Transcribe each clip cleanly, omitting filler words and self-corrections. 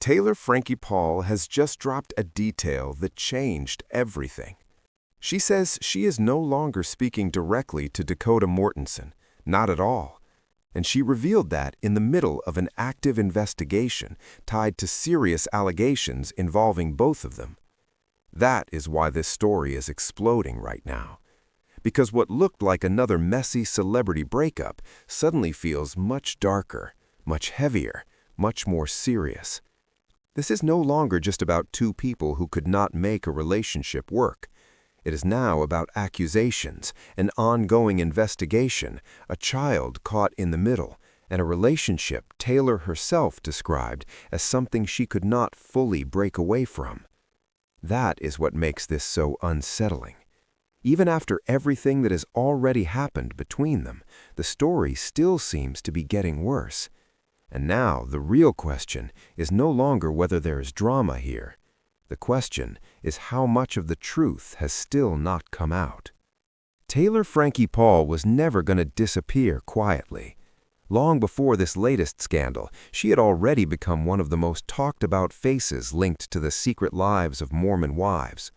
Taylor Frankie Paul has just dropped a detail that changed everything. She says she is no longer speaking directly to Dakota Mortensen, not at all. And she revealed that in the middle of an active investigation tied to serious allegations involving both of them. That is why this story is exploding right now. Because what looked like another messy celebrity breakup suddenly feels much darker, much heavier, much more serious. This is no longer just about two people who could not make a relationship work. It is now about accusations, an ongoing investigation, a child caught in the middle, and a relationship Taylor herself described as something she could not fully break away from. That is what makes this so unsettling. Even after everything that has already happened between them, the story still seems to be getting worse. And now the real question is no longer whether there is drama here. The question is how much of the truth has still not come out. Taylor Frankie Paul was never going to disappear quietly. Long before this latest scandal, she had already become one of the most talked about faces linked to the secret lives of Mormon wives.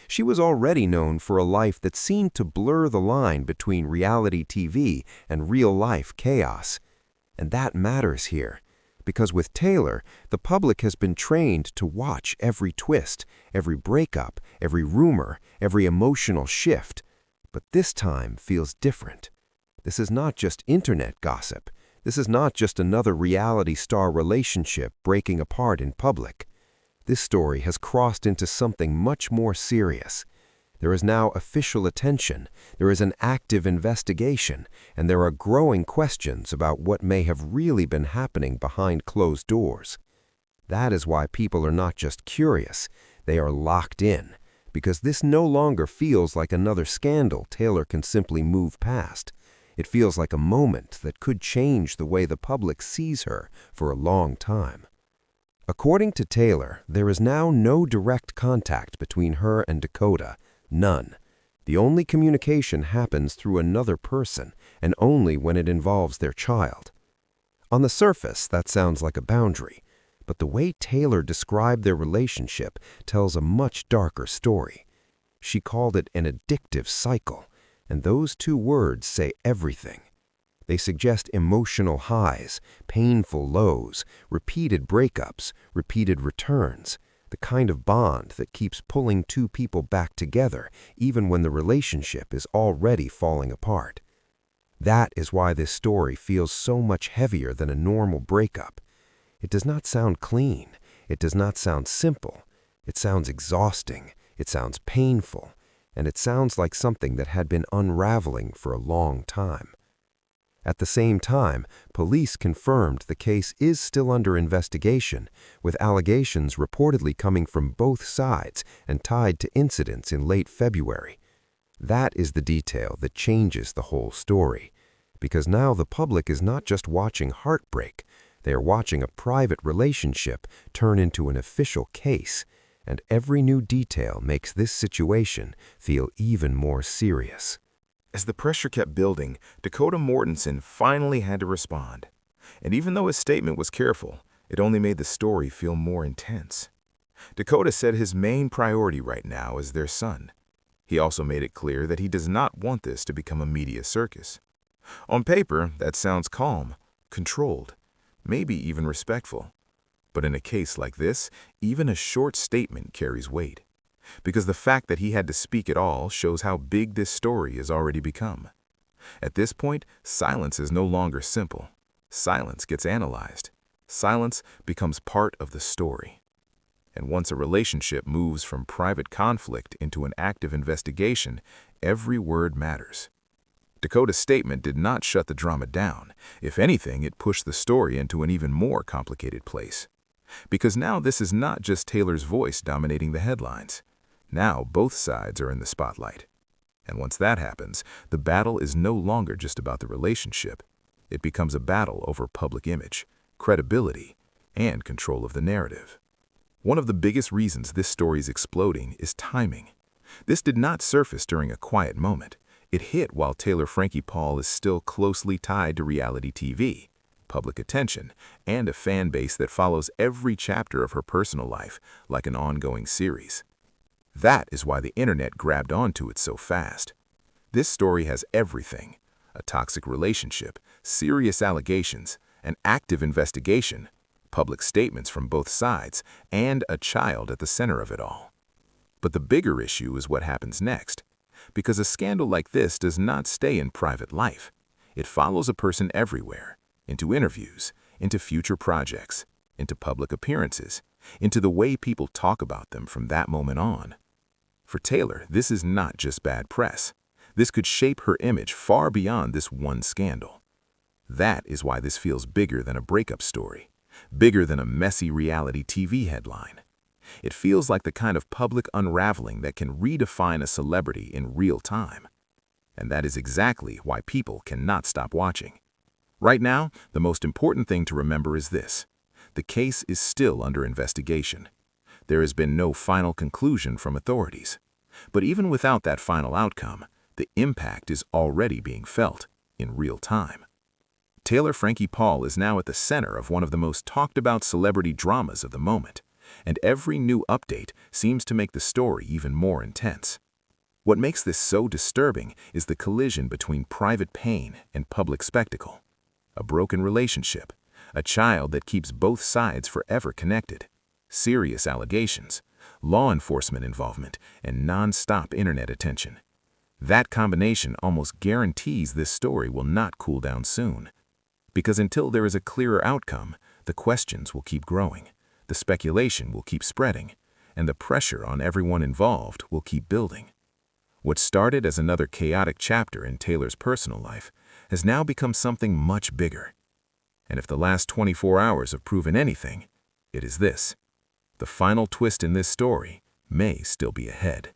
She was already known for a life that seemed to blur the line between reality TV and real-life chaos. And that matters here, because with Taylor, the public has been trained to watch every twist, every breakup, every rumor, every emotional shift. But this time feels different. This is not just internet gossip. This is not just another reality star relationship breaking apart in public. This story has crossed into something much more serious. There is now official attention, there is an active investigation, and there are growing questions about what may have really been happening behind closed doors. That is why people are not just curious, they are locked in, because this no longer feels like another scandal Taylor can simply move past. It feels like a moment that could change the way the public sees her for a long time. According to Taylor, there is now no direct contact between her and Dakota. None. The only communication happens through another person, and only when it involves their child. On the surface, that sounds like a boundary, but the way Taylor described their relationship tells a much darker story. She called it an addictive cycle, and those two words say everything. They suggest emotional highs, painful lows, repeated breakups, repeated returns, the kind of bond that keeps pulling two people back together even when the relationship is already falling apart. That is why this story feels so much heavier than a normal breakup. It does not sound clean. It does not sound simple. It sounds exhausting. It sounds painful. And it sounds like something that had been unraveling for a long time. At the same time, police confirmed the case is still under investigation, with allegations reportedly coming from both sides and tied to incidents in late February. That is the detail that changes the whole story, because now the public is not just watching heartbreak, they are watching a private relationship turn into an official case, and every new detail makes this situation feel even more serious. As the pressure kept building, Dakota Mortensen finally had to respond. And even though his statement was careful, it only made the story feel more intense. Dakota said his main priority right now is their son. He also made it clear that he does not want this to become a media circus. On paper, that sounds calm, controlled, maybe even respectful. But in a case like this, even a short statement carries weight. Because the fact that he had to speak at all shows how big this story has already become. At this point, silence is no longer simple. Silence gets analyzed. Silence becomes part of the story. And once a relationship moves from private conflict into an active investigation, every word matters. Dakota's statement did not shut the drama down. If anything, it pushed the story into an even more complicated place. Because now this is not just Taylor's voice dominating the headlines. Now both sides are in the spotlight. And once that happens, the battle is no longer just about the relationship. It becomes a battle over public image, credibility, and control of the narrative. One of the biggest reasons this story is exploding is timing. This did not surface during a quiet moment. It hit while Taylor Frankie Paul is still closely tied to reality TV. public attention, and a fan base that follows every chapter of her personal life like an ongoing series. That is why the internet grabbed onto it so fast. This story has everything: a toxic relationship, serious allegations, an active investigation, public statements from both sides, and a child at the center of it all. But the bigger issue is what happens next, because a scandal like this does not stay in private life. It follows a person everywhere, into interviews, into future projects, into public appearances, into the way people talk about them from that moment on. For Taylor, this is not just bad press. This could shape her image far beyond this one scandal. That is why this feels bigger than a breakup story, bigger than a messy reality TV headline. It feels like the kind of public unraveling that can redefine a celebrity in real time. And that is exactly why people cannot stop watching. Right now, the most important thing to remember is this: the case is still under investigation. There has been no final conclusion from authorities. But even without that final outcome, the impact is already being felt in real time. Taylor Frankie Paul is now at the center of one of the most talked about celebrity dramas of the moment, and every new update seems to make the story even more intense. What makes this so disturbing is the collision between private pain and public spectacle. A broken relationship, a child that keeps both sides forever connected, serious allegations, law enforcement involvement, and non-stop internet attention. That combination almost guarantees this story will not cool down soon. Because until there is a clearer outcome, the questions will keep growing, the speculation will keep spreading, and the pressure on everyone involved will keep building. What started as another chaotic chapter in Taylor's personal life has now become something much bigger. And if the last 24 hours have proven anything, it is this: the final twist in this story may still be ahead.